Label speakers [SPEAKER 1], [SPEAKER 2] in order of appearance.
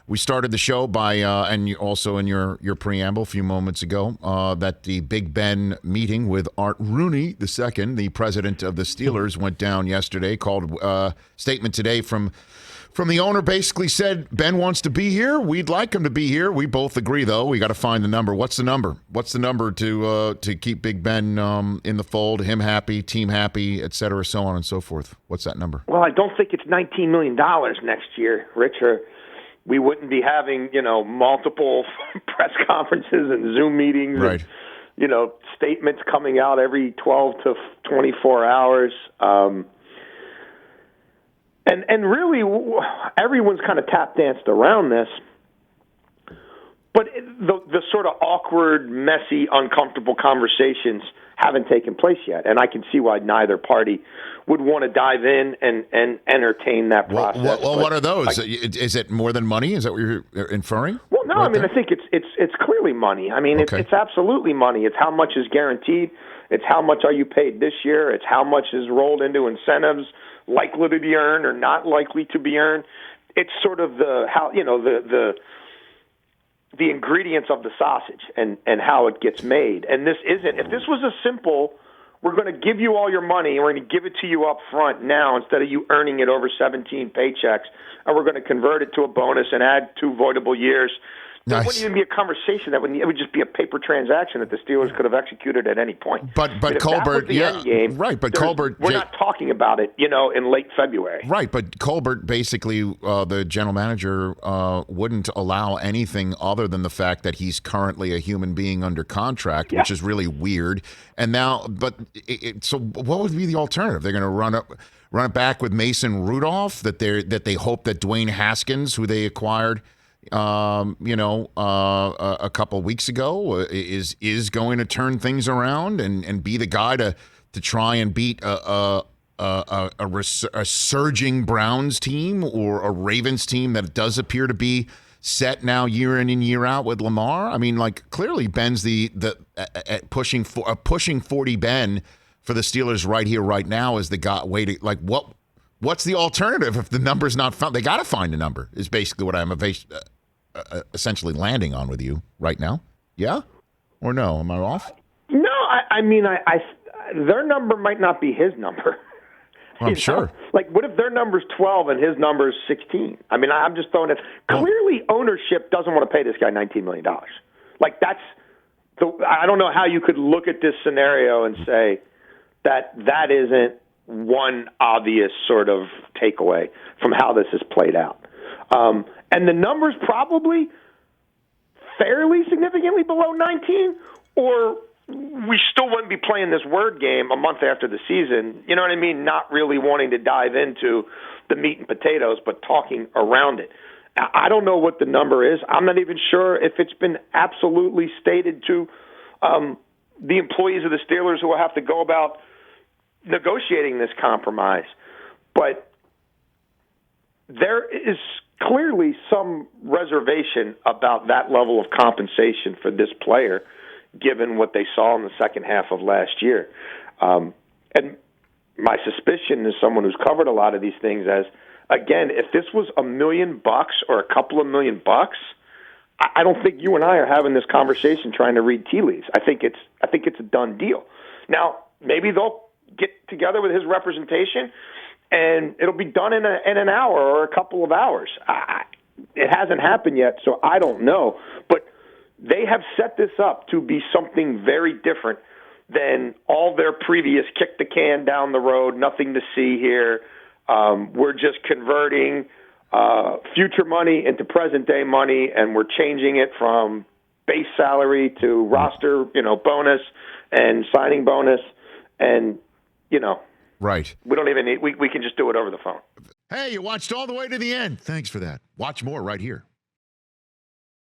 [SPEAKER 1] We started the show by, and also in your preamble a few moments ago, that the Big Ben meeting with Art Rooney II, the president of the Steelers, went down yesterday. Called statement today from the owner, basically said Ben wants to be here. We'd like him to be here. We both agree, though. We got to find the number. What's the number? What's the number to keep Big Ben in the fold, him happy, team happy, et cetera, so on and so forth? What's that number?
[SPEAKER 2] Well, I don't think it's $19 million next year, Rich. Or we wouldn't be having, multiple press conferences and Zoom meetings,
[SPEAKER 1] right?
[SPEAKER 2] And, statements coming out every 12 to 24 hours. And really, everyone's kind of tap danced around this, but the sort of awkward, messy, uncomfortable conversations haven't taken place yet, and I can see why neither party would want to dive in and entertain that process.
[SPEAKER 1] Well, what are those? Is it more than money? Is that what you're inferring?
[SPEAKER 2] Well, no,
[SPEAKER 1] right
[SPEAKER 2] I think it's clearly money.
[SPEAKER 1] Okay.
[SPEAKER 2] It's absolutely money. It's how much is guaranteed. It's how much are you paid this year. It's how much is rolled into incentives, likely to be earned or not likely to be earned. It's sort of the ingredients of the sausage and how it gets made. And this isn't. If this was a simple, we're going to give you all your money and we're going to give it to you up front now instead of you earning it over 17 paychecks, and we're going to convert it to a bonus and add 2 voidable years. There wouldn't even be a conversation. It would just be a paper transaction that the Steelers could have executed at any point.
[SPEAKER 1] But Colbert, right. But Colbert,
[SPEAKER 2] we're not talking about it, in late February.
[SPEAKER 1] Right. But Colbert, basically, the general manager wouldn't allow anything other than the fact that he's currently a human being under contract, which is really weird. And now, so what would be the alternative? They're going to run it back with Mason Rudolph. That they hope that Dwayne Haskins, who they acquired, a couple weeks ago, is going to turn things around and be the guy to try and beat a surging Browns team or a Ravens team that does appear to be set now year in and year out with Lamar. Clearly Ben's the pushing 40 Ben for the Steelers right here, right now is the guy. What's the alternative if the number's not found? They got to find a number, is basically what I'm essentially landing on with you right now. Yeah? Or no? Am I off?
[SPEAKER 2] No, their number might not be his number.
[SPEAKER 1] I'm sure.
[SPEAKER 2] What if their number's 12 and his number's 16? I'm just throwing it. Clearly, ownership doesn't want to pay this guy $19 million. I don't know how you could look at this scenario and say that isn't one obvious sort of takeaway from how this has played out. And the number's probably fairly significantly below 19, or we still wouldn't be playing this word game a month after the season. You know what I mean? Not really wanting to dive into the meat and potatoes, but talking around it. I don't know what the number is. I'm not even sure if it's been absolutely stated to the employees of the Steelers who will have to go about negotiating this compromise. But there is clearly some reservation about that level of compensation for this player, given what they saw in the second half of last year. And my suspicion is someone who's covered a lot of these things as, again, if this was $1 million or a couple of $1 million, I don't think you and I are having this conversation trying to read tea leaves. I think it's a done deal. Now, maybe they'll get together with his representation and it'll be done in an hour or a couple of hours. It hasn't happened yet, so I don't know. But they have set this up to be something very different than all their previous kick the can down the road, nothing to see here. We're just converting future money into present day money, and we're changing it from base salary to roster, bonus and signing bonus, and
[SPEAKER 1] right.
[SPEAKER 2] We don't even need. We can just do it over the phone.
[SPEAKER 1] Hey, you watched all the way to the end. Thanks for that. Watch more right here.